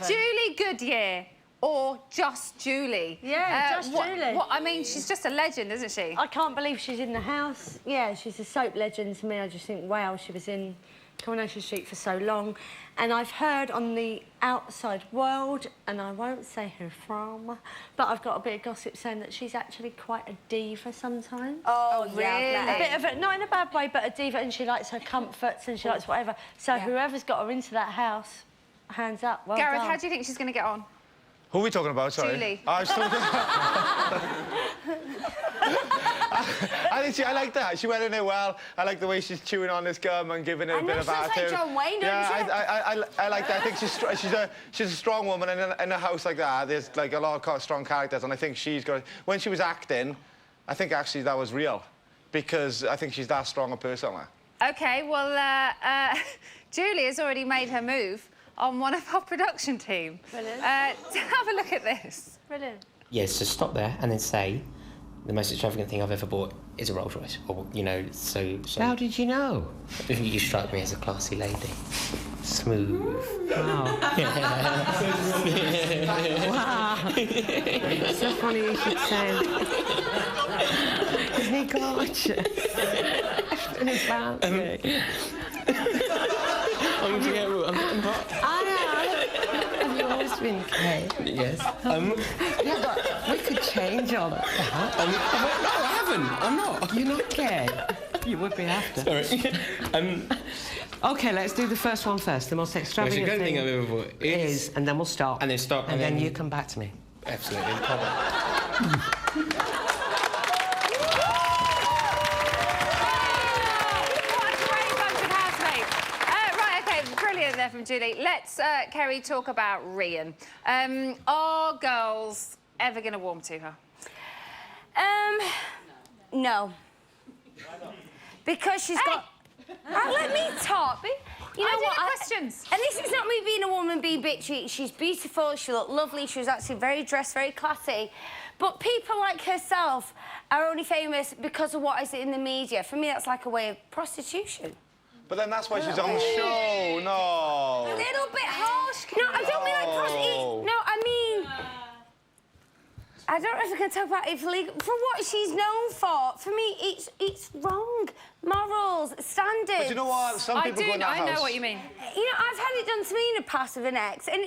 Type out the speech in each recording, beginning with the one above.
Julie Goodyear or just Julie? Yeah, just Julie. I mean, she's just a legend, isn't she? I can't believe she's in the house. Yeah, she's a soap legend to me. I just think, wow, she was in Coronation Street for so long. And I've heard on the outside world, and I won't say who from, but I've got a bit of gossip saying that she's actually quite a diva sometimes. Oh, really? A bit of a, not in a bad way, but a diva, and she likes her comforts and she likes whatever. So whoever's got her into that house, hands up, well Gareth, done. how do you think she's going to get on? Who are we talking about, sorry? Julie. I was talking... I like that. She went in there well. I like the way she's chewing on this gum and giving it a bit of attitude. Like John Wayne, don't you? I like that. I think she's a strong woman, and in a house like that, there's like a lot of strong characters, and I think she's got... When she was acting, I think actually that was real, because I think she's that strong a person. OK, well, Julie has already made her move on one of our production team. Brilliant. Have a look at this. Brilliant. Yes, so stop there and then say, the most extravagant thing I've ever bought is a Rolls Royce. Or, you know, so... How did you know? You strike me as a classy lady. Smooth. Wow. Wow. It's so funny you should say. Isn't he gorgeous? I'm hot. Have you always been gay? Yes. Yeah, but we could change all that. No, I haven't. I'm not. You're not gay. You would be after. Sorry. OK, let's do the first one first. The most extravagant thing I've ever bought is... And then we'll stop. And then stop. And then you come back to me. Absolutely. There from Julie. Let's, Kerry, talk about Rhian. Are girls ever going to warm to her? No. Because she's got... let me talk. You know what? Questions. And this is not me being a woman being bitchy. She's beautiful, she looked lovely, she was actually very dressed, very classy. But people like herself are only famous because of what is in the media. For me, that's like a way of prostitution. But then that's why she's on the show. No. A little bit harsh. No, I don't mean like prostitution. No, I mean... I don't know if I can talk about it for legal. For what she's known for me, it's wrong. Morals, standards. But you know what? Some people go in that house... I know what you mean. You know, I've had it done to me in the past with an ex, and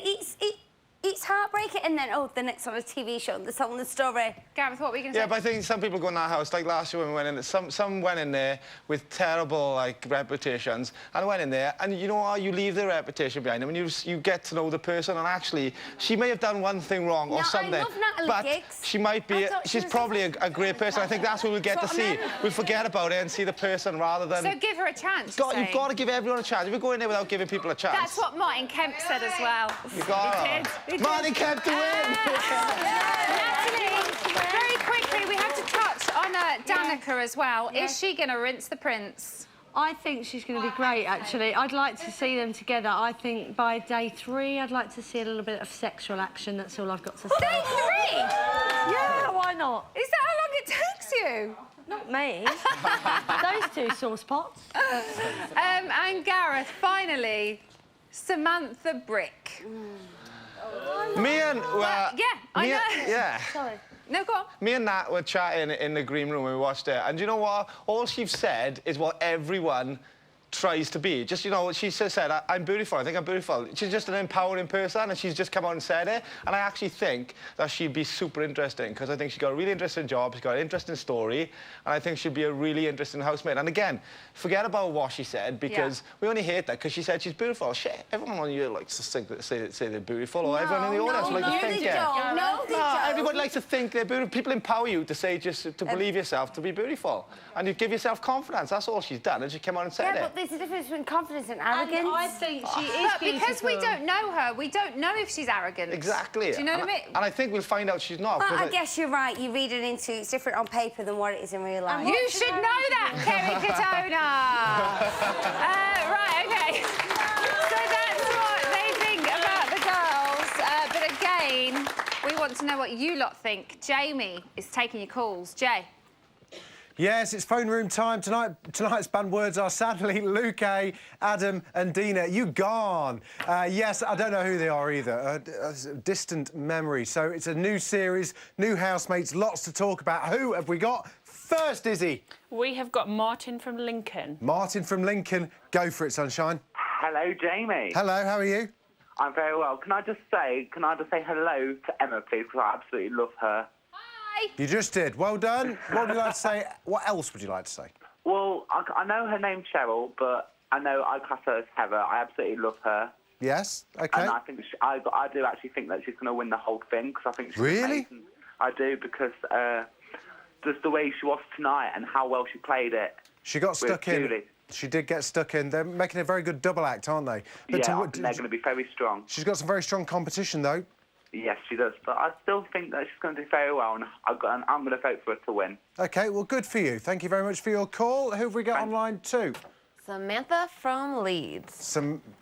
it's heartbreaking. And then, oh, the next on a TV show, they're telling the story. Gareth, what were you going to say? Yeah, but I think some people go in that house, like last year when we went in, some went in there with terrible, like, reputations, and went in there, and you know what? You leave their reputation behind them, and you get to know the person, and actually, she may have done one thing wrong or something, I love Natalie Giggs. she might be... She's probably a great person. I think that's what we'll get to see. We'll forget about it and see the person rather than... So give her a chance, You've got to give everyone a chance. If you go in there without giving people a chance... That's what Martin Kemp said as well. You got it. Martin Kemp to win! Natalie, very quickly, we have to touch on Danica as well. Is she going to rinse the prince? I think she's going to be great, actually. I'd like to see them together. I think by day 3, I'd like to see a little bit of sexual action. That's all I've got to say. Day 3? Yeah, why not? Is that how long it takes you? Not me. Those two sauce pots. And Gareth, finally, Samantha Brick. Me and... I know. Yeah. Sorry. No, go on. Me and Nat were chatting in the green room when we watched it, and you know what? All she's said is what everyone tries to be. Just, you know, she just said, I'm beautiful, I think I'm beautiful. She's just an empowering person, and she's just come out and said it, and I actually think that she'd be super interesting, because I think she's got a really interesting job, she's got an interesting story, and I think she'd be a really interesting housemate. And again, forget about what she said, because we only hate that, because she said she's beautiful. Shit, everyone on you likes to say they're beautiful, or everyone in the audience would like to think, No, everybody likes to think they're beautiful. People empower you to say, just to believe yourself to be beautiful. And you give yourself confidence. That's all she's done, and she came out and said it. But there's a difference between confidence and arrogance. And I think she is beautiful. Because we don't know her, we don't know if she's arrogant. Exactly. Do you know what I mean? And I think we'll find out she's not. Well, I guess you're right. You read it into it's different on paper than what it is in real life. You should know that, Kerry Katona. Right, OK. So that's what they think about the girls. But again, we want to know what you lot think. Jamie is taking your calls. Jay. Yes, it's phone room time tonight. Tonight's banned words are sadly Luke A, Adam and Dina. You gone. Yes, I don't know who they are either. A distant memory. So it's a new series, new housemates, lots to talk about. Who have we got first, Izzy? We have got Martin from Lincoln. Martin from Lincoln. Go for it, sunshine. Hello, Jamie. Hello, how are you? I'm very well. Can I just say hello to Emma, please? Because I absolutely love her. You just did. Well done. What would you like to say? What else would you like to say? Well, I know her name's Cheryl, but I know I class her as Heather. I absolutely love her. Yes. Okay. And I think I do actually think that she's going to win the whole thing because I think she's really amazing. I do because just the way she was tonight and how well she played it. She got stuck in. Julie. She did get stuck in. They're making a very good double act, aren't they? But yeah, they're going to be very strong. She's got some very strong competition, though. Yes, she does. But I still think that she's going to do very well, and I'm going to vote for her to win. OK, well, good for you. Thank you very much for your call. Who have we got online too? Samantha from Leeds.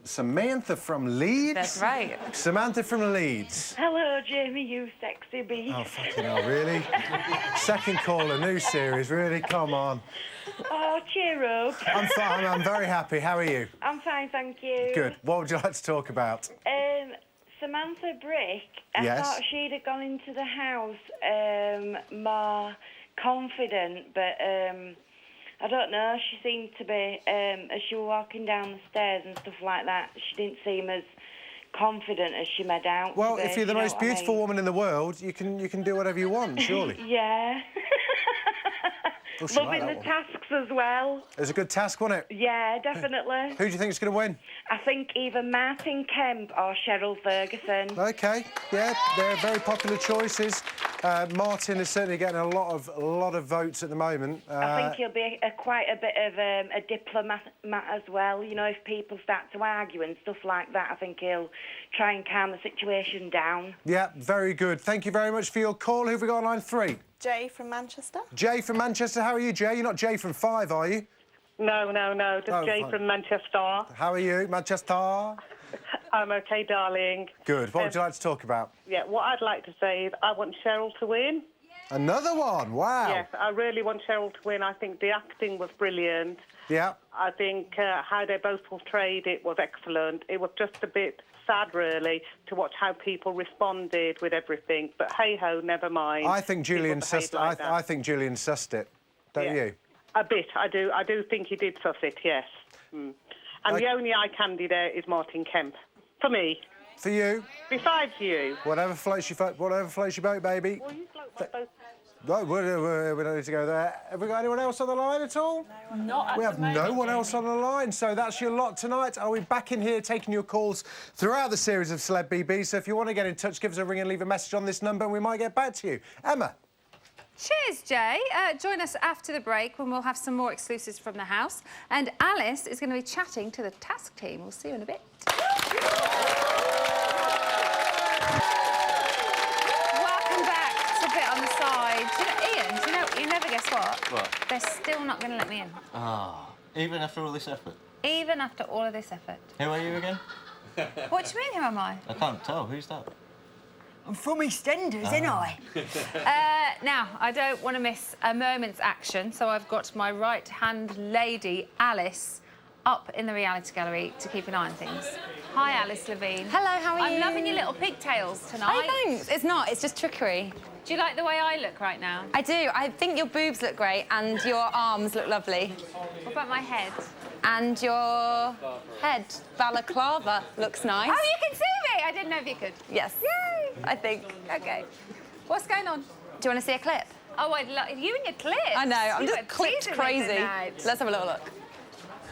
Samantha from Leeds? That's right. Samantha from Leeds. Hello, Jamie, you sexy bee. Oh, fucking hell, really? Second caller, new series, really? Come on. Oh, cheer up. I'm fine, I'm very happy. How are you? I'm fine, thank you. Good. What would you like to talk about? Samantha Brick, I Yes. thought she'd have gone into the house more confident, but I don't know, she seemed to be, as she was walking down the stairs and stuff like that, she didn't seem as confident as she made out. Well, to be, if you're the you know most what I beautiful mean? woman in the world, you can do whatever you want, surely. Yeah. Oh, she Loving liked the that one. tasks as well. It was a good task, wasn't it? Yeah, definitely. Who do you think is going to win? I think either Martin Kemp or Cheryl Ferguson. OK, yeah, they're very popular choices. Martin is certainly getting a lot of votes at the moment. I think he'll be quite a bit of a diplomat as well. You know, if people start to argue and stuff like that, I think he'll try and calm the situation down. Yeah, very good. Thank you very much for your call. Who have we got on line 3? Jay from Manchester. Jay from Manchester. How are you, Jay? You're not Jay from 5, are you? No, just Jay fine. from Manchester. How are you, Manchester? I'm okay, darling. Good. What would you like to talk about? Yeah, what I'd like to say is I want Cheryl to win. Another one? Wow. Yes, I really want Cheryl to win. I think the acting was brilliant. Yeah. I think how they both portrayed it was excellent. It was just a bit sad, really, to watch how people responded with everything. But hey-ho, never mind. I think Julian People sussed. behave like that. I think Julian sussed it. Don't you? A bit, I do. I do think he did suss it, yes. And the only eye candy there is Martin Kemp. For me. For you? Besides you. Whatever floats your boat, baby. Well, you float my boat. No, we don't need to go there. Have we got anyone else on the line at all? Not at We the have moment, no one else Jamie. on the line, so that's your lot tonight. I'll be back in here taking your calls throughout the series of Celeb BB, so if you want to get in touch, give us a ring and leave a message on this number and we might get back to you. Emma. Cheers, Jay. Join us after the break when we'll have some more exclusives from the house. And Alice is going to be chatting to the task team. We'll see you in a bit. Welcome back to Bit on the Side. Do you know, Ian, you never guess what? What? They're still not going to let me in. Ah, even after all this effort? Even after all of this effort. Who are you again? What do you mean, who am I? I can't tell. Who's that? I'm from EastEnders, ain't I? Now, I don't want to miss a moment's action, so I've got my right-hand lady, Alice, up in the reality gallery to keep an eye on things. Hi, Alice Levine. Hello, how are you? I'm loving your little pigtails tonight. Oh, thanks. It's not, it's just trickery. Do you like the way I look right now? I do. I think your boobs look great and your arms look lovely. What about my head? And your head, balaclava, looks nice. Oh, you can see me! I didn't know if you could. Yes. Yay! I think. OK. What's going on? Do you want to see a clip? Oh, I'd love... You and your clips. I know, I'm You just were clipped teasing me crazy. tonight. Let's have a little look.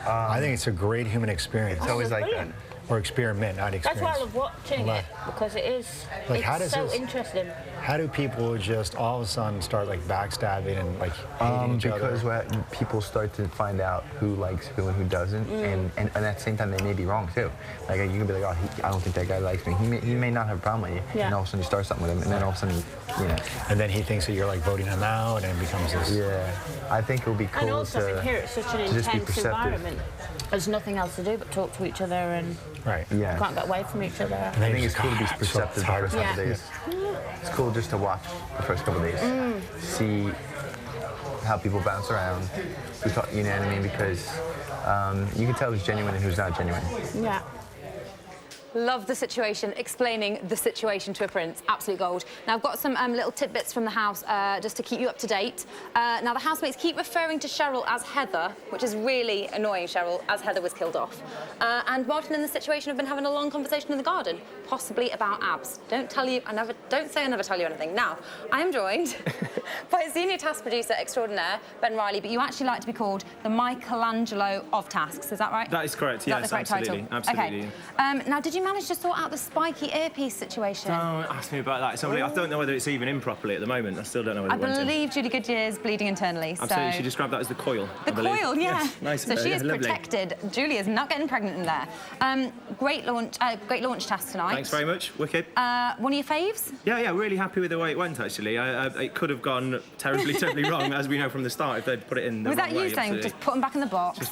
I think it's a great human experience. It's always like that. Or experiment, not experience. That's why I love watching it, because it is Like, how does so this- interesting. How do people just all of a sudden start like backstabbing and like hating each other? Because when people start to find out who likes who and who doesn't, and at the same time they may be wrong too. Like you can be like, oh, I don't think that guy likes me. He may not have a problem with you, Yeah. and all of a sudden you start something with him, and then all of a sudden, you know. And then he thinks that you're like voting him out, and it becomes this. Yeah, I think it would be cool And also to in here it's such an just be intense perceptive. environment. There's nothing else to do but talk to each other and Right. Yeah. can't get away from each other. I think it's cool to be perceptive the first couple Yeah. days. It's cool just to watch the first couple days, see how people bounce around. We talk, you know what I mean? Because you can tell who's genuine and who's not genuine. Yeah. Love the situation, explaining the situation to a prince. Absolute gold. Now, I've got some little tidbits from the house just to keep you up to date. Now, the housemates keep referring to Cheryl as Heather, which is really annoying, Cheryl, as Heather was killed off. And Martin and the situation have been having a long conversation in the garden, possibly about abs. Don't say I never tell you anything. Now, I am joined by senior task producer extraordinaire, Ben Riley, but you actually like to be called the Michelangelo of tasks, is that right? That is correct, Is that yes, the correct absolutely. title? Absolutely. Okay. Now, did you manage to sort out the spiky earpiece situation? Don't ask me about that. I don't know whether it's even in properly at the moment. I still don't know whether I it went in. believe Julie Goodyear's bleeding internally. Absolutely, So... she described that as the coil. The coil, yeah. Yes, nice. So she is lovely. protected. Julie is not getting pregnant in there. Great launch test tonight. Thanks very much. Wicked. One of your faves? Yeah, really happy with the way it went, actually. It could have gone terribly wrong, as we know from the start, if they'd put it in the Was wrong that you way, saying, absolutely. just put them back in the box?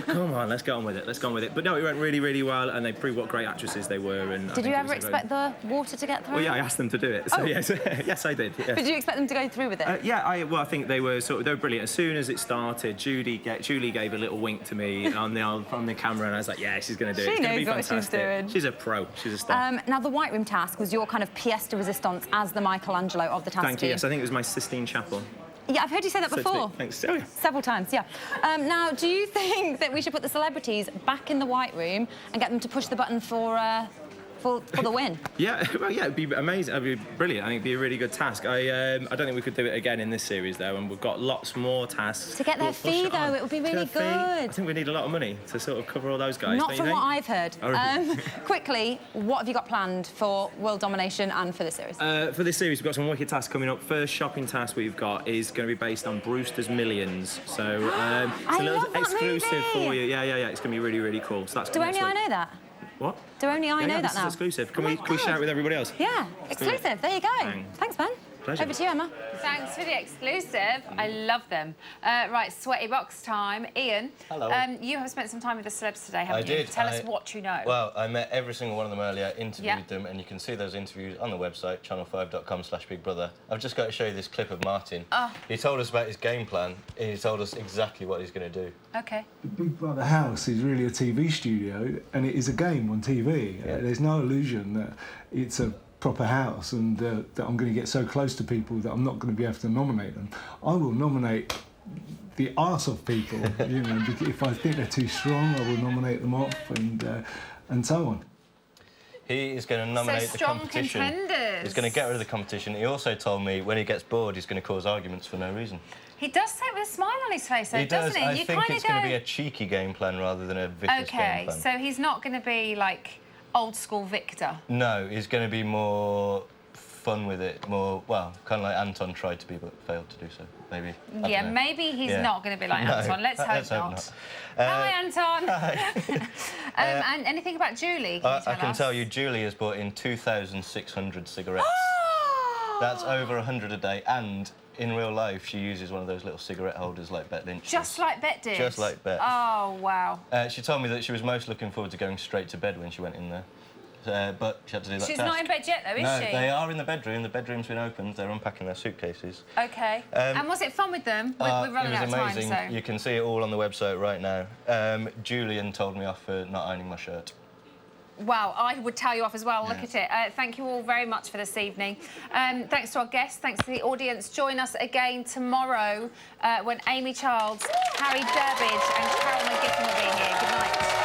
Come on, let's get on with it. But no, it went really well, and they proved what great actresses they were. And Did you ever expect the water to get through? Well, yeah, I asked them to do it. So Oh. yes, yes, I did. Yes. Did you expect them to go through with it? Yeah, I think they were brilliant. As soon as it started, Julie gave a little wink to me on the camera, and I was like, yeah, she's going to do it. She It's going to knows be what she's fantastic. doing. She's a pro. She's a star. Now, the White Room task was your kind of pièce de résistance as the Michelangelo of the task Thank you. team. Yes, I think it was my Sistine Chapel. Yeah, I've heard you say that So to before. speak. Thanks. Oh, yeah. Several times, yeah. Now, do you think that we should put the celebrities back in the White Room and get them to push the button for the win? Yeah, well, yeah, it'd be amazing. It'd be brilliant. I think it'd be a really good task. I don't think we could do it again in this series, though, and we've got lots more tasks. To get their We'll push fee, it on. though, it would be really To get their fee. I good. think we need a lot of money to sort of cover all those guys. Not don't from you what think? I've heard. Oh, really? Quickly, what have you got planned for World Domination and for this series? For this series, we've got some wicked tasks coming up. First shopping task we've got is going to be based on Brewster's Millions. So it's a little love that exclusive movie. for you. Yeah. It's going to be really cool. So that's Do only I know that? What? Do only I know this that is now? exclusive. Can Oh we my share it with everybody else? Yeah, Let's do it. exclusive. There you go. Bang. Thanks, Ben. Pleasure. Over to you, Emma. Thanks for the exclusive. I love them. Right, sweaty box time. Ian. Hello. You have spent some time with the celebs today, haven't I you? did. Tell us what you know. Well, I met every single one of them earlier, interviewed Yeah. them, and you can see those interviews on the website, channel5.com/bigbrother. I've just got to show you this clip of Martin. Oh. He told us about his game plan, and he told us exactly what he's going to do. Okay. The Big Brother house is really a TV studio, and it is a game on TV. There's no illusion that it's a proper house and that I'm going to get so close to people that I'm not going to be able to nominate them. I will nominate the arse of people, you know, if I think they're too strong, I will nominate them off and so on. He is going to nominate the strong competition. contenders. He's going to get rid of the competition. He also told me when he gets bored, he's going to cause arguments for no reason. He does say it with a smile on his face, though, He does. doesn't he? I You think kinda it's going to be a cheeky game plan rather than a vicious game Okay, plan. so he's not going to be like old school Victor. No, he's going to be more fun with it, more, well, kind of like Anton tried to be but failed to do so, maybe. I don't Yeah, know. maybe he's Yeah. not going to be like No, Anton. Let's hope not. Hi, Anton. And anything about Julie? I can tell you, Julie has bought in 2,600 cigarettes. That's over 100 a day, and in real life, she uses one of those little cigarette holders like Bet Lynch. Just like Bet did? Just like Bet. Oh, wow. She told me that she was most looking forward to going straight to bed when she went in there. But she had to do that She's task. not in bed yet, though, is no, she? they are in the bedroom. The bedroom's been opened. They're unpacking their suitcases. Okay. And was it fun with them? We're running out of time, It was amazing. so... You can see it all on the website right now. Julian told me off for not ironing my shirt. Wow, I would tell you off as well. Look at it. Thank you all very much for this evening. Thanks to our guests. Thanks to the audience. Join us again tomorrow when Amy Childs, Harry Durbidge and Carol McGiffin will be here. Good night.